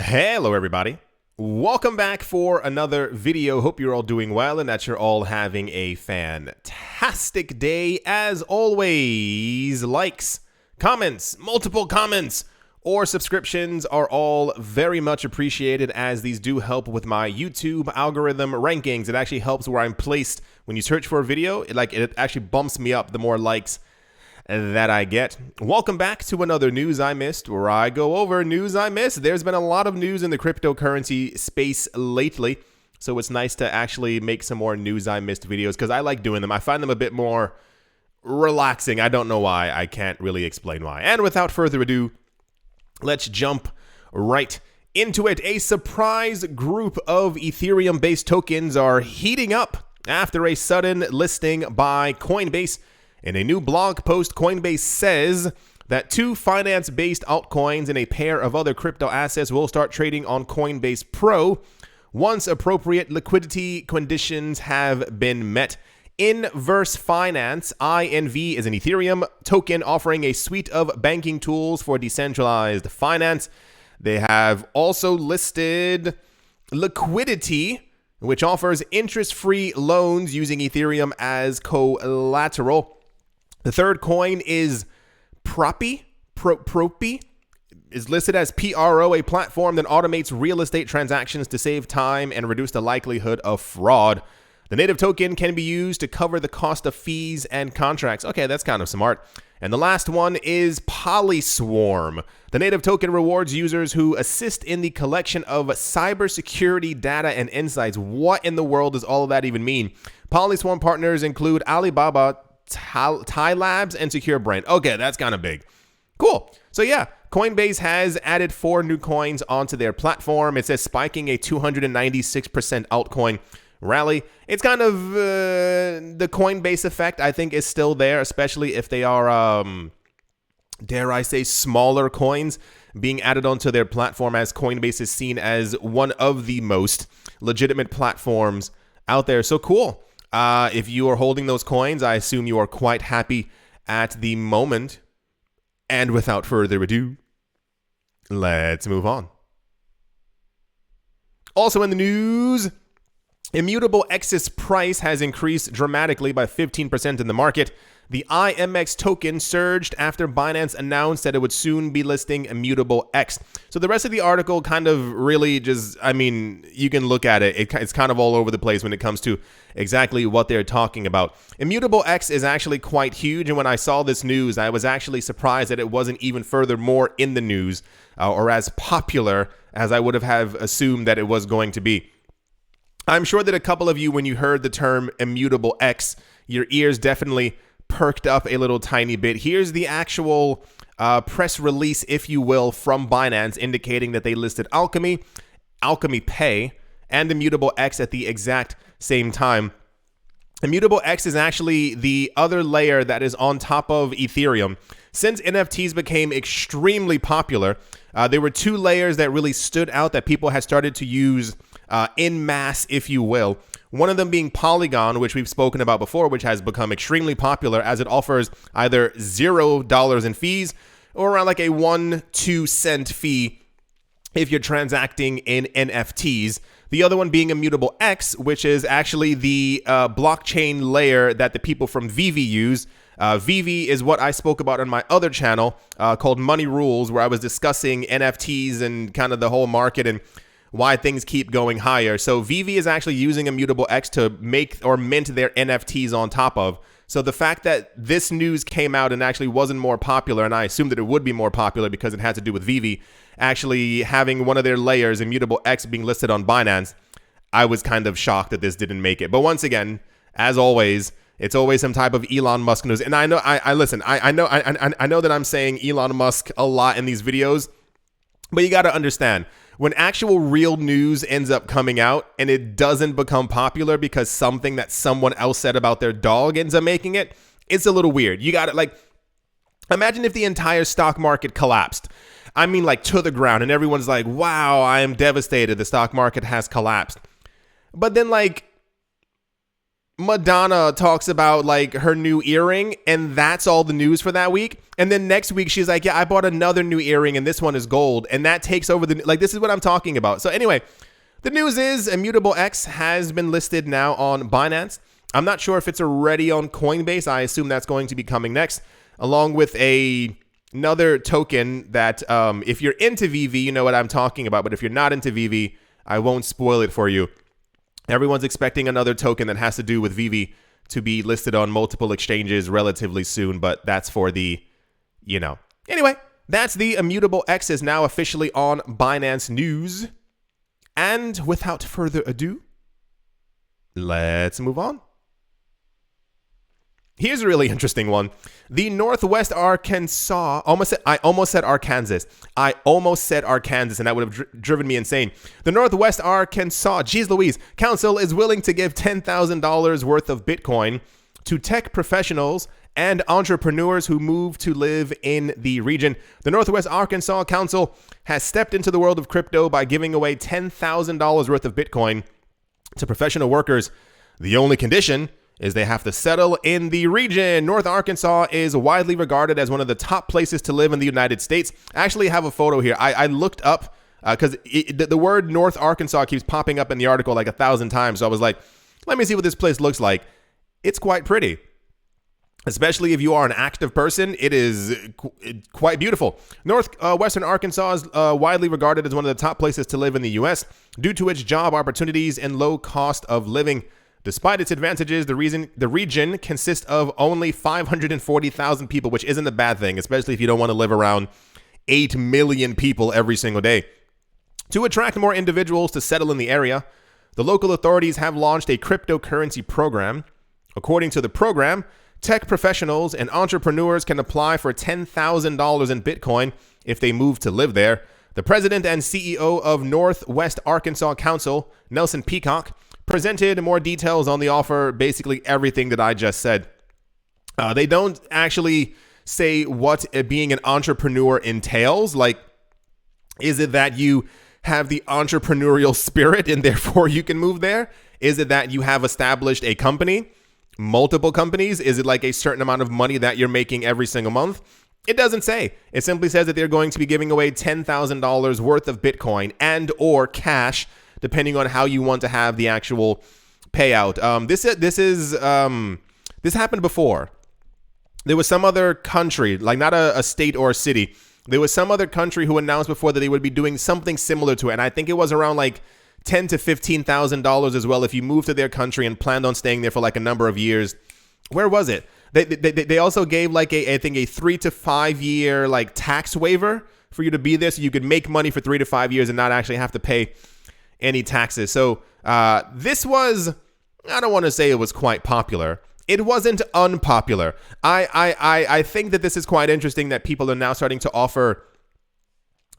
Hello everybody, welcome back for another video. Hope you're all doing well and that you're all having a fantastic day. As always, likes, comments, multiple comments, or subscriptions are all very much appreciated, as these do help with my YouTube algorithm rankings. It actually helps where I'm placed when you search for a video. It actually bumps me up the more likes that I get. Welcome back to another News I Missed, where I go over news I missed. There's been a lot of news in the cryptocurrency space lately, so it's nice to actually make some more News I Missed videos because I like doing them. I find them a bit more relaxing. I don't know why. I can't really explain why. And without further ado, let's jump right into it. A surprise group of Ethereum-based tokens are heating up after a sudden listing by Coinbase. In a new blog post, Coinbase says that two finance-based altcoins and a pair of other crypto assets will start trading on Coinbase Pro once appropriate liquidity conditions have been met. Inverse Finance, INV, is an Ethereum token offering a suite of banking tools for decentralized finance. They have also listed Liquidity, which offers interest-free loans using Ethereum as collateral. The third coin is Propy, is listed as PRO, a platform that automates real estate transactions to save time and reduce the likelihood of fraud. The native token can be used to cover the cost of fees and contracts. Okay, that's kind of smart. And the last one is Polyswarm. The native token rewards users who assist in the collection of cybersecurity data and insights. What in the world does all of that even mean? Polyswarm partners include Alibaba, Thai Labs, and Secure Brain. Okay, that's kind of big. Cool. So yeah, Coinbase has added 4 new coins onto their platform. It says spiking a 296% altcoin rally. It's kind of the Coinbase effect, I think, is still there, especially if they are, dare I say, smaller coins being added onto their platform, as Coinbase is seen as one of the most legitimate platforms out there. So cool. If you are holding those coins, I assume you are quite happy at the moment. And without further ado, let's move on. Also in the news, Immutable X's price has increased dramatically by 15% in the market. The IMX token surged after Binance announced that it would soon be listing Immutable X. So the rest of the article kind of really just, I mean, you can look at it. It's kind of all over the place when it comes to exactly what they're talking about. Immutable X is actually quite huge, and when I saw this news, I was actually surprised that it wasn't even further more in the news or as popular as I would have assumed that it was going to be. I'm sure that a couple of you, when you heard the term Immutable X, your ears definitely perked up a little tiny bit. Here's the actual press release, if you will, from Binance, indicating that they listed Alchemy Pay, and Immutable X at the exact same time. Immutable X is actually the other layer that is on top of Ethereum. Since NFTs became extremely popular, there were 2 layers that really stood out that people had started to use en masse, if you will. One of them being Polygon, which we've spoken about before, which has become extremely popular as it offers either $0 in fees or around like a 1-2 cent fee if you're transacting in NFTs. The other one being Immutable X, which is actually the blockchain layer that the people from Vivi use. Vivi is what I spoke about on my other channel called Money Rules, where I was discussing NFTs and kind of the whole market and why things keep going higher. So Vivi is actually using Immutable X to make or mint their NFTs on top of. So the fact that this news came out and actually wasn't more popular, and I assumed that it would be more popular because it had to do with Vivi, actually having one of their layers, Immutable X, being listed on Binance, I was kind of shocked that this didn't make it. But once again, as always, it's always some type of Elon Musk news. And I know, I know that I'm saying Elon Musk a lot in these videos, but you got to understand, when actual real news ends up coming out and it doesn't become popular because something that someone else said about their dog ends up making it, it's a little weird. You got to, like, imagine if the entire stock market collapsed. I mean, like, to the ground, and everyone's like, wow, I am devastated. The stock market has collapsed. But then, like, Madonna talks about like her new earring, and that's all the news for that week. And then next week she's like, yeah, I bought another new earring and this one is gold, and that takes over the, like, this is what I'm talking about. So anyway, the news is Immutable X has been listed now on Binance. I'm not sure if it's already on Coinbase. I assume that's going to be coming next, along with another token that if you're into VV, you know what I'm talking about. But if you're not into VV, I won't spoil it for you. Everyone's expecting another token that has to do with VV to be listed on multiple exchanges relatively soon, but that's for the, you know. Anyway, that's the Immutable X is now officially on Binance News. And without further ado, let's move on. Here's a really interesting one. The Northwest Arkansas, I almost said Arkansas, and that would have driven me insane. The Northwest Arkansas, geez Louise, Council is willing to give $10,000 worth of Bitcoin to tech professionals and entrepreneurs who move to live in the region. The Northwest Arkansas Council has stepped into the world of crypto by giving away $10,000 worth of Bitcoin to professional workers. The only condition is they have to settle in the region. North Arkansas is widely regarded as one of the top places to live in the United States. I actually have a photo here. I looked up because the word North Arkansas keeps popping up in the article like 1,000 times. So I was like, let me see what this place looks like. It's quite pretty. Especially if you are an active person, it is quite beautiful. Northwestern Arkansas is widely regarded as one of the top places to live in the U.S. due to its job opportunities and low cost of living. Despite its advantages, the region consists of only 540,000 people, which isn't a bad thing, especially if you don't want to live around 8 million people every single day. To attract more individuals to settle in the area, the local authorities have launched a cryptocurrency program. According to the program, tech professionals and entrepreneurs can apply for $10,000 in Bitcoin if they move to live there. The president and CEO of Northwest Arkansas Council, Nelson Peacock, presented more details on the offer, basically everything that I just said. They don't actually say what being an entrepreneur entails. Like, is it that you have the entrepreneurial spirit and therefore you can move there? Is it that you have established a company, multiple companies? Is it like a certain amount of money that you're making every single month? It doesn't say. It simply says that they're going to be giving away $10,000 worth of Bitcoin and or cash, depending on how you want to have the actual payout. This happened before. There was some other country, like not a state or a city. There was some other country who announced before that they would be doing something similar to it. And I think it was around like $10,000 to $15,000 as well if you moved to their country and planned on staying there for like a number of years. Where was it? They also gave like I think a 3 to 5 year like tax waiver for you to be there, so you could make money for 3 to 5 years and not actually have to pay any taxes. So this was, I don't want to say it was quite popular. It wasn't unpopular. I think that this is quite interesting that people are now starting to offer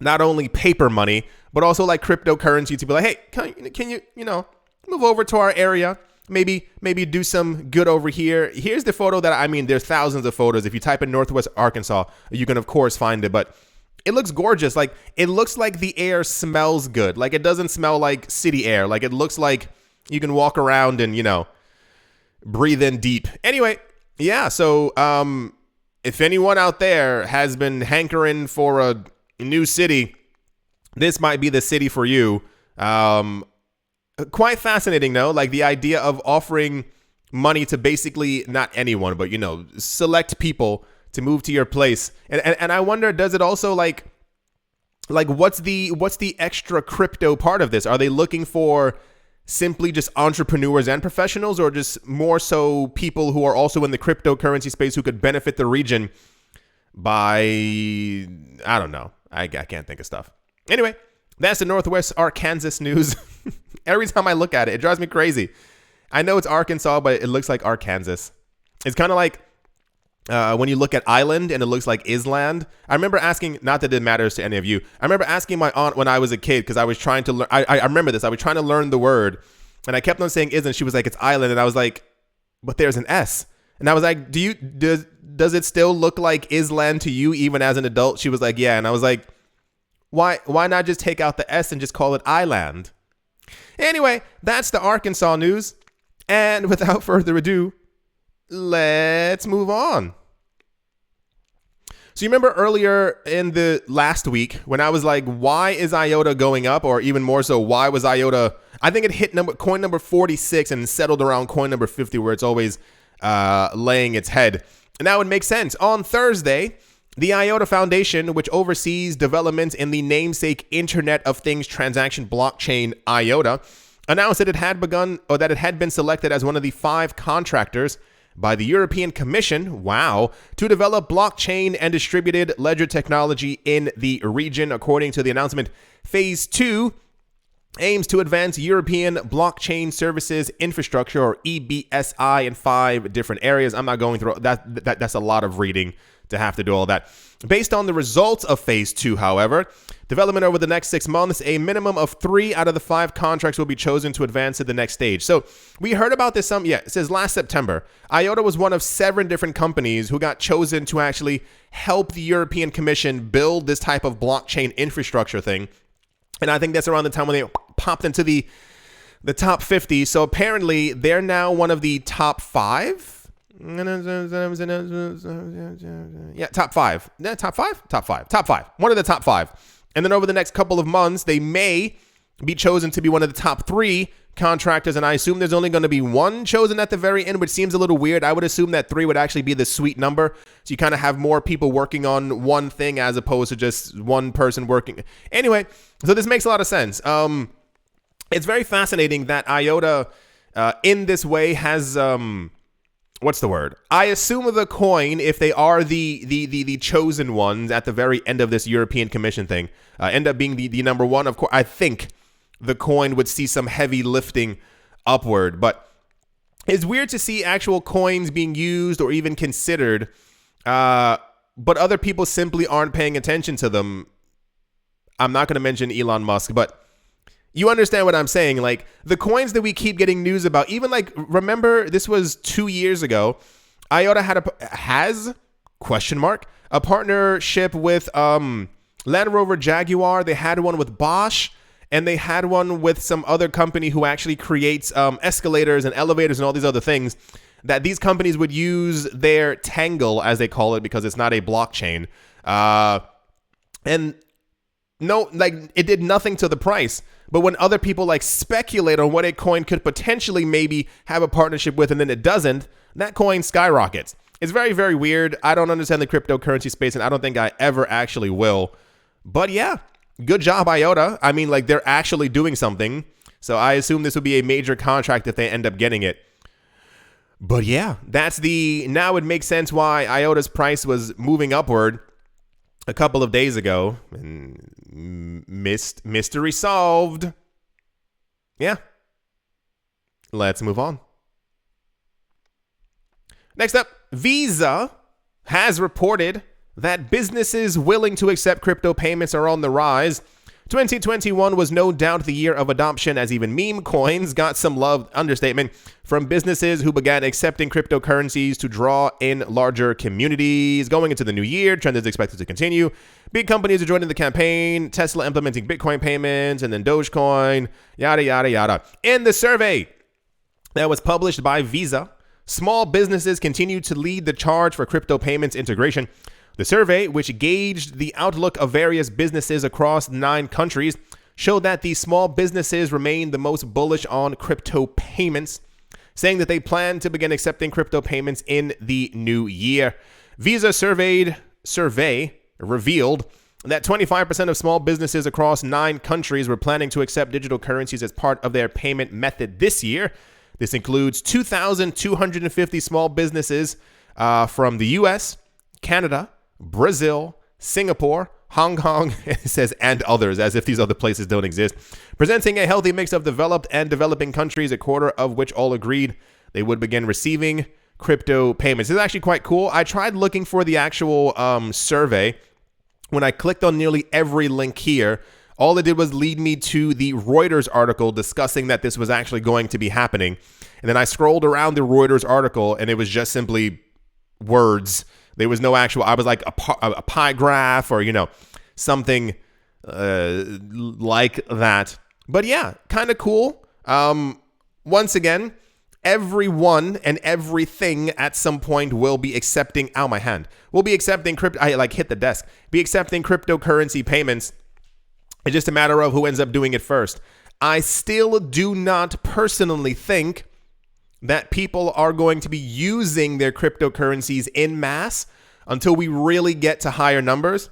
not only paper money, but also like cryptocurrency to be like, hey, can you move over to our area? Maybe do some good over here. Here's the photo that, I mean, there's thousands of photos. If you type in Northwest Arkansas, you can of course find it, but it looks gorgeous. Like, it looks like the air smells good. Like, it doesn't smell like city air. Like, it looks like you can walk around and, breathe in deep. Anyway, yeah. So, if anyone out there has been hankering for a new city, this might be the city for you. Quite fascinating, though. Like, the idea of offering money to basically not anyone, but, select people to move to your place. And I wonder, does it also like what's the extra crypto part of this? Are they looking for simply just entrepreneurs and professionals, or just more so people who are also in the cryptocurrency space who could benefit the region by, I don't know. I can't think of stuff. Anyway, that's the Northwest Arkansas news. Every time I look at it, it drives me crazy. I know it's Arkansas, but it looks like Arkansas. It's kind of like when you look at island and it looks like island. I remember asking, not that it matters to any of you, I remember asking my aunt when I was a kid, because I was trying to learn, I remember this, I was trying to learn the word, and I kept on saying island. She was like, it's island. And I was like, but there's an S. And I was like, does it still look like island to you even as an adult? She was like, yeah. And I was like, why not just take out the S and just call it island? Anyway, that's the Arkansas news. And without further ado, let's move on. So you remember earlier in the last week when I was like, why is IOTA going up? Or even more so, why was IOTA, I think it hit coin number 46 and settled around coin number 50 where it's always laying its head. And that would make sense. On Thursday, the IOTA Foundation, which oversees developments in the namesake Internet of Things transaction blockchain IOTA, announced that it had been selected as one of the 5 contractors by the European Commission, to develop blockchain and distributed ledger technology in the region. According to the announcement, Phase 2 aims to advance European blockchain services infrastructure, or EBSI, in 5 different areas. I'm not going through that. That's a lot of reading to have to do all that. Based on the results of Phase 2, however, development over the next 6 months, a minimum of 3 out of the 5 contracts will be chosen to advance to the next stage. So we heard about this it says last September. IOTA was one of 7 different companies who got chosen to actually help the European Commission build this type of blockchain infrastructure thing. And I think that's around the time when they popped into the top 50. So apparently they're now one of the top 5. Yeah, top 5. Yeah, top 5? Top 5. Top 5. One of the top 5. And then over the next couple of months, they may be chosen to be one of the top 3 contractors. And I assume there's only going to be 1 chosen at the very end, which seems a little weird. I would assume that 3 would actually be the sweet number. So you kind of have more people working on one thing as opposed to just one person working. Anyway, so this makes a lot of sense. It's very fascinating that IOTA in this way has... what's the word? I assume the coin, if they are the chosen ones at the very end of this European Commission thing, end up being the number 1. Of course, I think the coin would see some heavy lifting upward, but it's weird to see actual coins being used or even considered, but other people simply aren't paying attention to them. I'm not going to mention Elon Musk, but you understand what I'm saying? Like the coins that we keep getting news about, even like, remember this was 2 years ago, IOTA has a partnership with Land Rover Jaguar. They had one with Bosch, and they had one with some other company who actually creates escalators and elevators and all these other things that these companies would use their Tangle, as they call it, because it's not a blockchain. And no, like it did nothing to the price. But when other people like speculate on what a coin could potentially maybe have a partnership with and then it doesn't, that coin skyrockets. It's very, very weird. I don't understand the cryptocurrency space, and I don't think I ever actually will. But yeah, good job, IOTA. I mean, like they're actually doing something. So I assume this would be a major contract if they end up getting it. But yeah, now it makes sense why IOTA's price was moving upward a couple of days ago, and mystery solved. Yeah. Let's move on. Next up, Visa has reported that businesses willing to accept crypto payments are on the rise. 2021 was no doubt the year of adoption, as even meme coins got some love, understatement, from businesses who began accepting cryptocurrencies to draw in larger communities. Going into the new year, trend is expected to continue. Big companies are joining the campaign, Tesla implementing Bitcoin payments, and then Dogecoin, yada, yada, yada. In the survey that was published by Visa, small businesses continue to lead the charge for crypto payments integration. The survey, which gauged the outlook of various businesses across 9 countries, showed that the small businesses remain the most bullish on crypto payments, saying that they plan to begin accepting crypto payments in the new year. Visa survey revealed that 25% of small businesses across 9 countries were planning to accept digital currencies as part of their payment method this year. This includes 2,250 small businesses from the US, Canada, Brazil, Singapore, Hong Kong, it says, and others, as if these other places don't exist, presenting a healthy mix of developed and developing countries, a quarter of which all agreed they would begin receiving crypto payments. This is actually quite cool. I tried looking for the actual survey. When I clicked on nearly every link here, all it did was lead me to the Reuters article discussing that this was actually going to be happening. And then I scrolled around the Reuters article, and it was just simply words. There was no actual, I was like a pie graph or, something like that. But yeah, kind of cool. Once again, everyone and everything at some point will be accepting, my hand, will be accepting crypto. I like hit the desk, be accepting cryptocurrency payments. It's just a matter of who ends up doing it first. I still do not personally think that people are going to be using their cryptocurrencies in mass until we really get to higher numbers.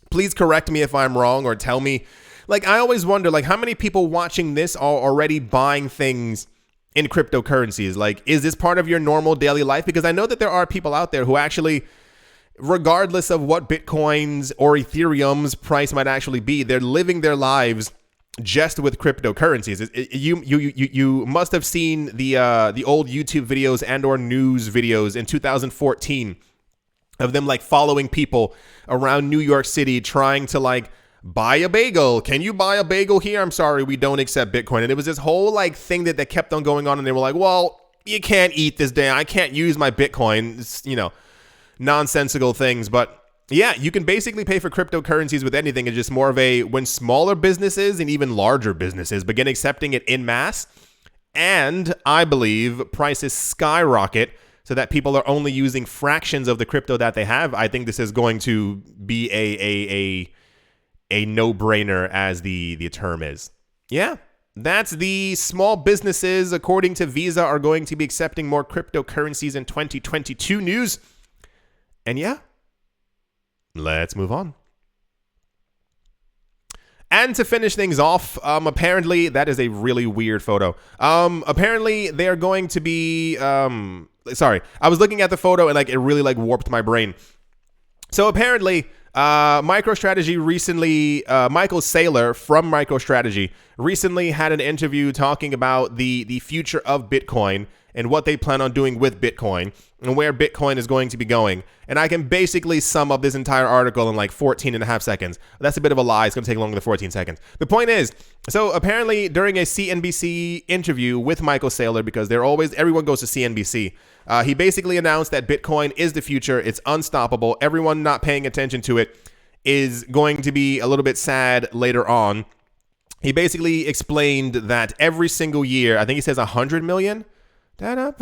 Please correct me if I'm wrong or tell me. Like, I always wonder, like, how many people watching this are already buying things in cryptocurrencies? Like, is this part of your normal daily life? Because I know that there are people out there who actually, regardless of what Bitcoin's or Ethereum's price might actually be, they're living their lives just with cryptocurrencies. You must have seen the old YouTube videos and or news videos in 2014 of them like following people around New York City trying to like buy a bagel. Can you buy a bagel here? I'm sorry, we don't accept Bitcoin. And it was this whole like thing that kept on going on. And they were like, well, you can't eat this day. I can't use my Bitcoin. It's, nonsensical things. But yeah, you can basically pay for cryptocurrencies with anything. It's just more of a, when smaller businesses and even larger businesses begin accepting it in mass, and I believe prices skyrocket so that people are only using fractions of the crypto that they have, I think this is going to be a no-brainer, as the term is. Yeah, that's the small businesses, according to Visa, are going to be accepting more cryptocurrencies in 2022 news. And yeah, let's move on. And to finish things off, apparently, that is a really weird photo. Apparently, they are going to be, sorry, I was looking at the photo and like it really like warped my brain. So apparently, Microstrategy recently, Michael Saylor from Microstrategy recently had an interview talking about the future of Bitcoin and what they plan on doing with Bitcoin and where Bitcoin is going to be going. And I can basically sum up this entire article in like 14 and a half seconds. That's a bit of a lie. It's going to take longer than 14 seconds. The point is, so apparently during a CNBC interview with Michael Saylor, because everyone goes to CNBC, he basically announced that Bitcoin is the future. It's unstoppable. Everyone not paying attention to it is going to be a little bit sad later on. He basically explained that every single year, I think he says 100 million. Yep.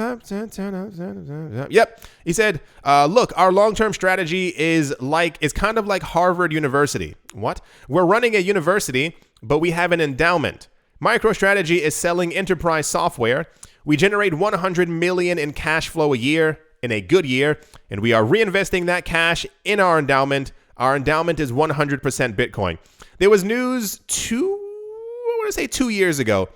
He said, look, our long-term strategy is kind of like Harvard University. What? We're running a university, but we have an endowment. Microstrategy is selling enterprise software. We generate 100 million in cash flow a year in a good year, and we are reinvesting that cash in our endowment. Our endowment is 100% Bitcoin. There was news 2 years ago.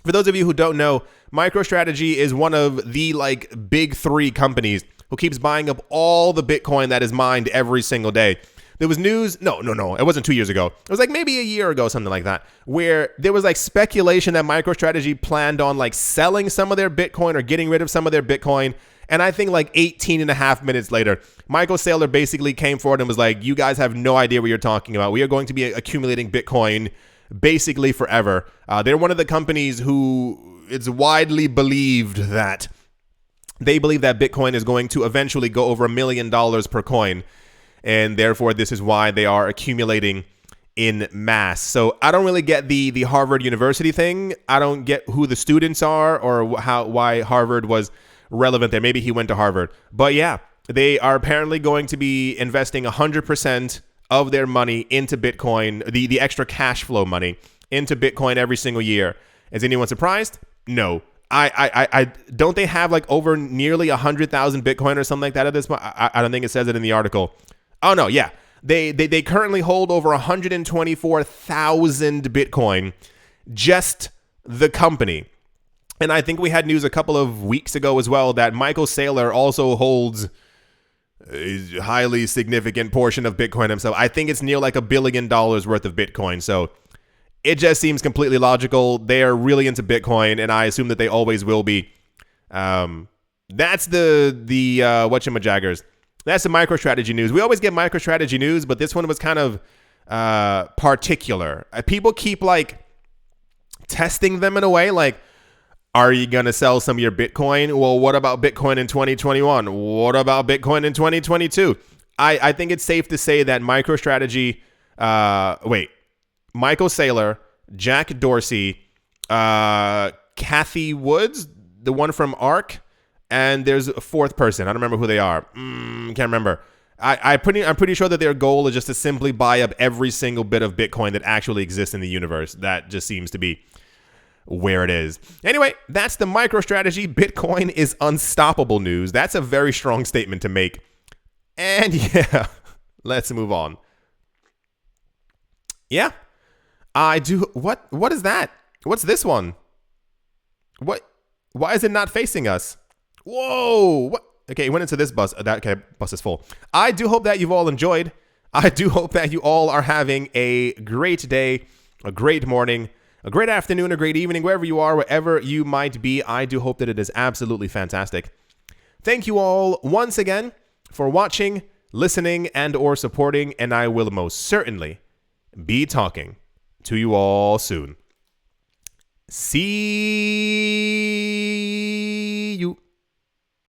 For those of you who don't know, MicroStrategy is one of the like big three companies who keeps buying up all the Bitcoin that is mined every single day. There was news, no, it wasn't 2 years ago. It was like maybe a year ago, something like that, where there was like speculation that MicroStrategy planned on like selling some of their Bitcoin or getting rid of some of their Bitcoin. And I think like 18 and a half minutes later, Michael Saylor basically came forward and was like, you guys have no idea what you're talking about. We are going to be accumulating Bitcoin basically forever. They're one of the companies who it's widely believed that they believe that Bitcoin is going to eventually go over $1 million per coin. And therefore, this is why they are accumulating in mass. So I don't really get the Harvard University thing. I don't get who the students are or why Harvard was relevant there. Maybe he went to Harvard. But yeah, they are apparently going to be investing 100% of their money into Bitcoin, the extra cash flow money into Bitcoin every single year. Is anyone surprised? No. I don't they have like over nearly 100,000 Bitcoin or something like that at this point? I don't think it says it in the article. Oh no, yeah. They currently hold over 124,000 Bitcoin, just the company. And I think we had news a couple of weeks ago as well that Michael Saylor also holds a highly significant portion of Bitcoin himself. I think it's near like $1 billion worth of Bitcoin. So it just seems completely logical. They are really into Bitcoin, and I assume that they always will be. That's the whatchamajaggers. That's the MicroStrategy news. We always get MicroStrategy news, but this one was kind of particular. People keep like testing them in a way, like, are you going to sell some of your Bitcoin? Well, what about Bitcoin in 2021? What about Bitcoin in 2022? I think it's safe to say that MicroStrategy, Michael Saylor, Jack Dorsey, Kathy Woods, the one from ARK, and there's a fourth person. I don't remember who they are. Can't remember. I'm pretty sure that their goal is just to simply buy up every single bit of Bitcoin that actually exists in the universe. That just seems to be where it is. Anyway, that's the MicroStrategy Bitcoin is unstoppable news. That's a very strong statement to make. And yeah, let's move on. Yeah, I do. What is that? What's this one? Why is it not facing us? Whoa. What? Okay, it went into this bus. That bus is full. I do hope that you've all enjoyed. I do hope that you all are having a great day, a great morning, a great afternoon, a great evening, wherever you are, wherever you might be. I do hope that it is absolutely fantastic. Thank you all once again for watching, listening, and or supporting, and I will most certainly be talking to you all soon. See